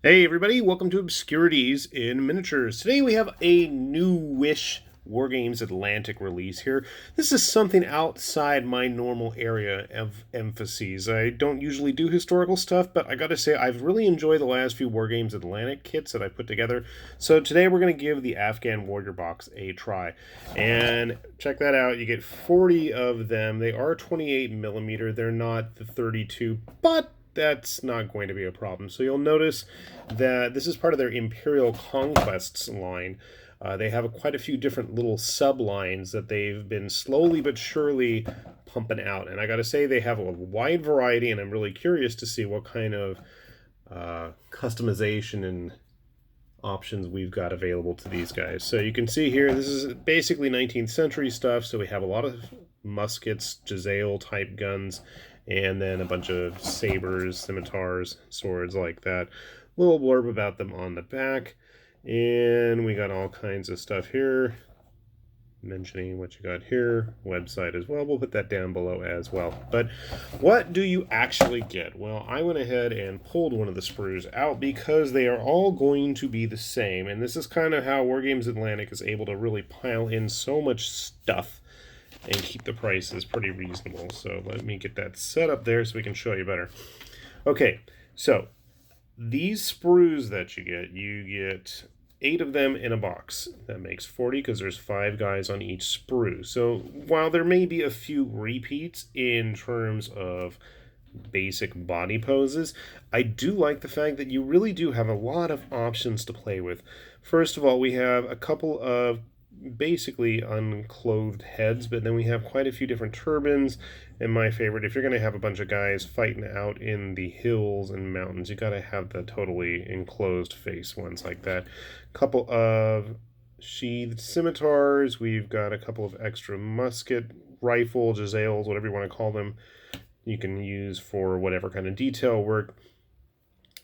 Hey everybody, welcome to Obscurities in Miniatures. Today we have a newish Wargames Atlantic release here. This is something outside my normal area of emphases. I don't usually do historical stuff, but I gotta say I've really enjoyed the last few Wargames Atlantic kits that I put together. So today we're going to give the Afghan Warrior box a try. And check that out, you get 40 of them. They are 28mm, they're not the 32, but that's not going to be a problem. So you'll notice that this is part of their Imperial Conquests line. They have quite a few different little sublines that they've been slowly but surely pumping out. And I got to say, they have a wide variety, and I'm really curious to see what kind of customization and options we've got available to these guys. So you can see here, this is basically 19th century stuff. So we have a lot of muskets, Jezail type guns, and then a bunch of sabers, scimitars, swords like that. Little blurb about them on the back. And we got all kinds of stuff here, mentioning what you got here, website as well. We'll put that down below as well. But what do you actually get? Well, I went ahead and pulled one of the sprues out because they are all going to be the same. And this is kind of how Wargames Atlantic is able to really pile in so much stuff and keep the prices pretty reasonable. So let me get that set up there so we can show you better. Okay, so these sprues that you get 8 of them in a box. That makes 40 because there's 5 guys on each sprue. So while there may be a few repeats in terms of basic body poses, I do like the fact that you really do have a lot of options to play with. First of all, we have a couple of basically unclothed heads, but then we have quite a few different turbans. And my favorite, if you're going to have a bunch of guys fighting out in the hills and mountains, you got to have the totally enclosed face ones like that. A couple of sheathed scimitars. We've got a couple of extra musket, rifle, Jezails, whatever you want to call them. You can use for whatever kind of detail work.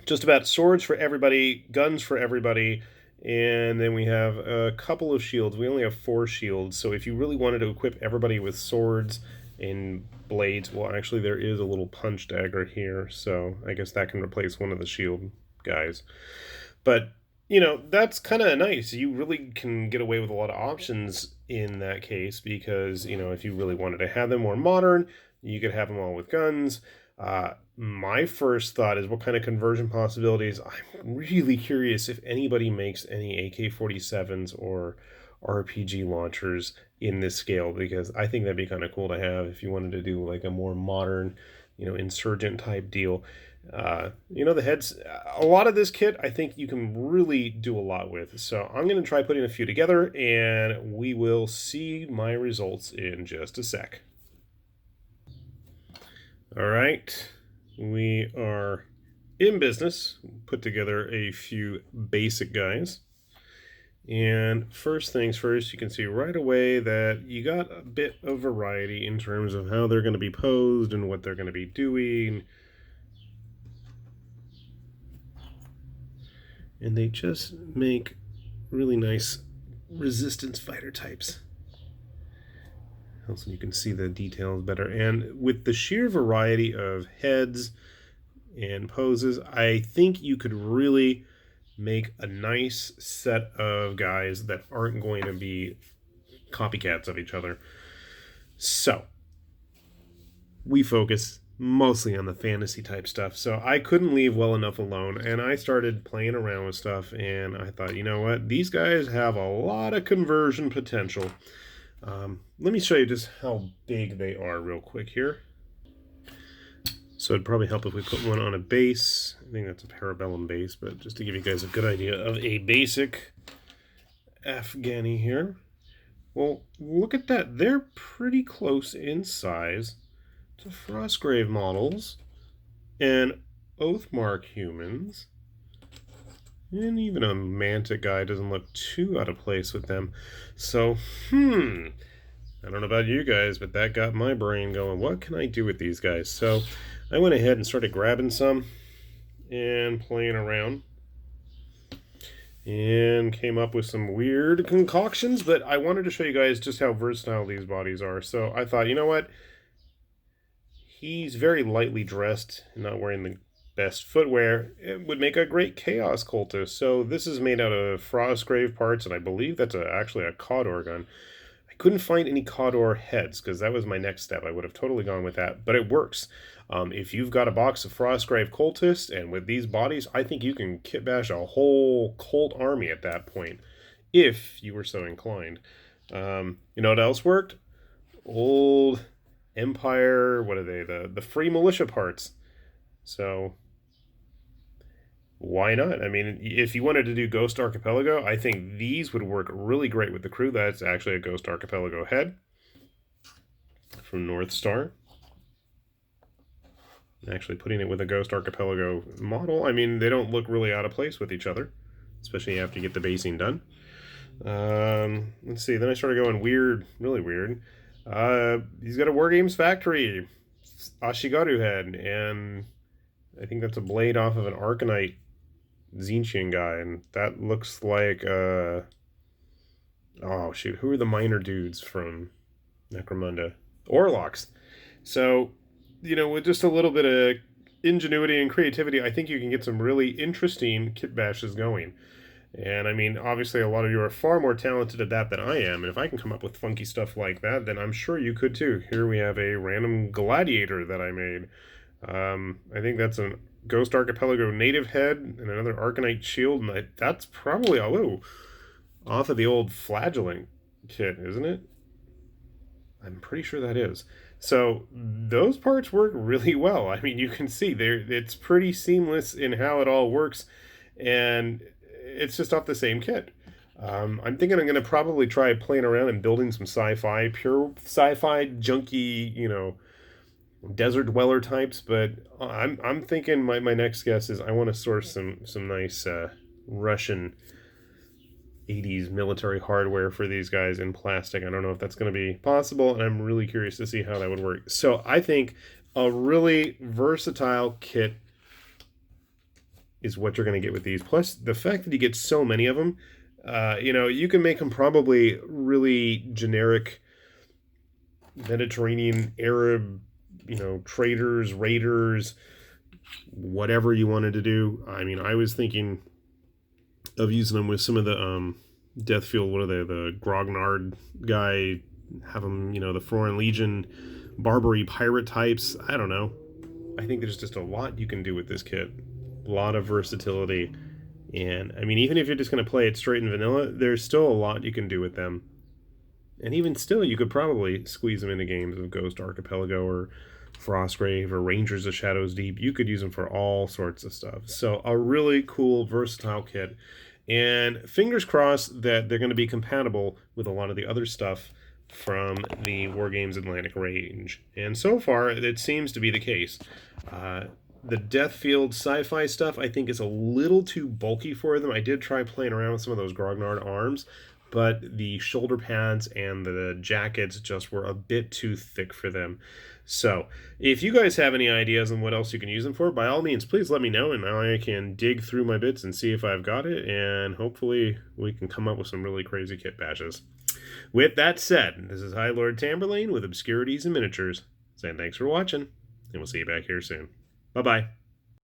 Just about swords for everybody, guns for everybody. And then we have a couple of shields. We only have 4 shields, so if you really wanted to equip everybody with swords and blades, well, actually there is a little punch dagger here, so I guess that can replace one of the shield guys. But, you know, that's kind of nice. You really can get away with a lot of options in that case because, you know, if you really wanted to have them more modern, you could have them all with guns. My first thought is what kind of conversion possibilities. I'm really curious if anybody makes any AK-47s or RPG launchers in this scale, because I think that'd be kind of cool to have if you wanted to do like a more modern, you know, insurgent type deal. You know, the heads, a lot of this kit, I think you can really do a lot with. So I'm going to try putting a few together, and we will see my results in just a sec. All right, we are in business. Put together a few basic guys. And first things first, you can see right away that you got a bit of variety in terms of how they're going to be posed and what they're going to be doing. And they just make really nice resistance fighter types. So you can see the details better. And with the sheer variety of heads and poses, I think you could really make a nice set of guys that aren't going to be copycats of each other. So we focus mostly on the fantasy type stuff, so I couldn't leave well enough alone, and I started playing around with stuff, and I thought, you know what, these guys have a lot of conversion potential. Let me show you just how big they are real quick here. So it'd probably help if we put one on a base. I think that's a parabellum base, but just to give you guys a good idea of a basic Afghani here. Well, look at that. They're pretty close in size to Frostgrave models and Oathmark humans. And even a Manta guy doesn't look too out of place with them. So, I don't know about you guys, but that got my brain going, what can I do with these guys? So I went ahead and started grabbing some and playing around. And came up with some weird concoctions, but I wanted to show you guys just how versatile these bodies are. So I thought, you know what? He's very lightly dressed, not wearing the best footwear, it would make a great Kaos Coulter. So this is made out of Frostgrave parts, and I believe that's actually a Cawdor gun. I couldn't find any Cawdor heads, because that was my next step. I would have totally gone with that, but it works. If you've got a box of Frostgrave Cultists, and with these bodies, I think you can kit bash a whole cult army at that point, if you were so inclined. You know what else worked? Old Empire, what are they? The Free Militia parts. So why not? I mean, if you wanted to do Ghost Archipelago, I think these would work really great with the crew. That's actually a Ghost Archipelago head from North Star. Actually putting it with a Ghost Archipelago model, I mean, they don't look really out of place with each other, especially after you get the basing done. Let's see, then I started going weird, really weird. He's got a Wargames Factory Ashigaru head, and I think that's a blade off of an Arcanite Zinchian guy, and that looks like, oh shoot, who are the minor dudes from Necromunda? Orlocks. So, you know, with just a little bit of ingenuity and creativity, I think you can get some really interesting kit bashes going. And I mean, obviously a lot of you are far more talented at that than I am, and if I can come up with funky stuff like that, then I'm sure you could too. Here we have a random gladiator that I made. I think that's a Ghost Archipelago native head and another Arcanite shield, and that's probably off of the old Flagellant kit, isn't it? I'm pretty sure that is. So those parts work really well. I mean, you can see it's pretty seamless in how it all works, and it's just off the same kit. I'm thinking I'm going to probably try playing around and building some sci-fi, pure sci-fi, junky, you know, desert dweller types. But I'm thinking my next guess is I want to source some nice Russian 80s military hardware for these guys in plastic. I don't know if that's going to be possible, and I'm really curious to see how that would work. So I think a really versatile kit is what you're going to get with these. Plus, the fact that you get so many of them, you know, you can make them probably really generic Mediterranean, Arab, you know, traders, raiders, whatever you wanted to do. I mean, I was thinking of using them with some of the Deathfield, what are they, the Grognard guy, have them, you know, the Foreign Legion, Barbary pirate types. I don't know. I think there's just a lot you can do with this kit. A lot of versatility. And, I mean, even if you're just going to play it straight in vanilla, there's still a lot you can do with them. And even still, you could probably squeeze them into games of Ghost Archipelago or Frostgrave or Rangers of Shadows Deep. You could use them for all sorts of stuff. So a really cool, versatile kit. And fingers crossed that they're going to be compatible with a lot of the other stuff from the Wargames Atlantic range. And so far, it seems to be the case. The Deathfield sci-fi stuff, I think, is a little too bulky for them. I did try playing around with some of those Grognard arms, but the shoulder pads and the jackets just were a bit too thick for them. So, if you guys have any ideas on what else you can use them for, by all means, please let me know, and I can dig through my bits and see if I've got it, and hopefully we can come up with some really crazy kit bashes. With that said, this is High Lord Tamberlane with Obscurities and Miniatures, saying thanks for watching, and we'll see you back here soon. Bye-bye.